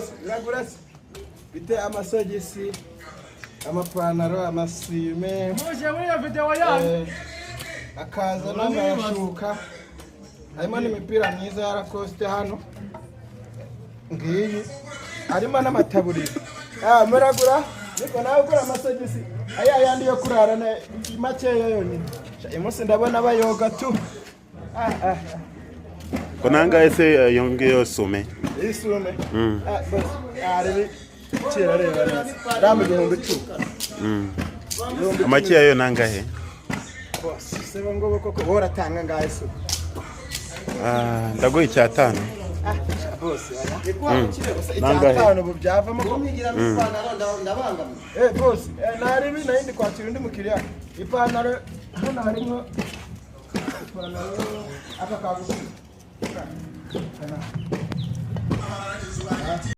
bose biragura se bite amasogisi amapantaro amasime muje muri iyo video yanyu akaza n'amashuka harimo n'imipira myiza ya Lacoste hano ngiyi harimo n'amataburiro muragura niko nawe ukora amasogisi aya yandi yo kurarana makeya yonyine imunsi ndabona bayoga tu konanga ese yongeyo sume isume bas arebe kira reba neza damu gihumbi tu amaki yayo nangahe boss sebo ngobo koko bora tanga ngahe su ndagoye cyatano boss nangahe ubu byavamo kumigira ipantaro ndabangamiye boss naribi nayindi kwakira undi mukiriya ipantaro hano harimo ipantaro aka kagufi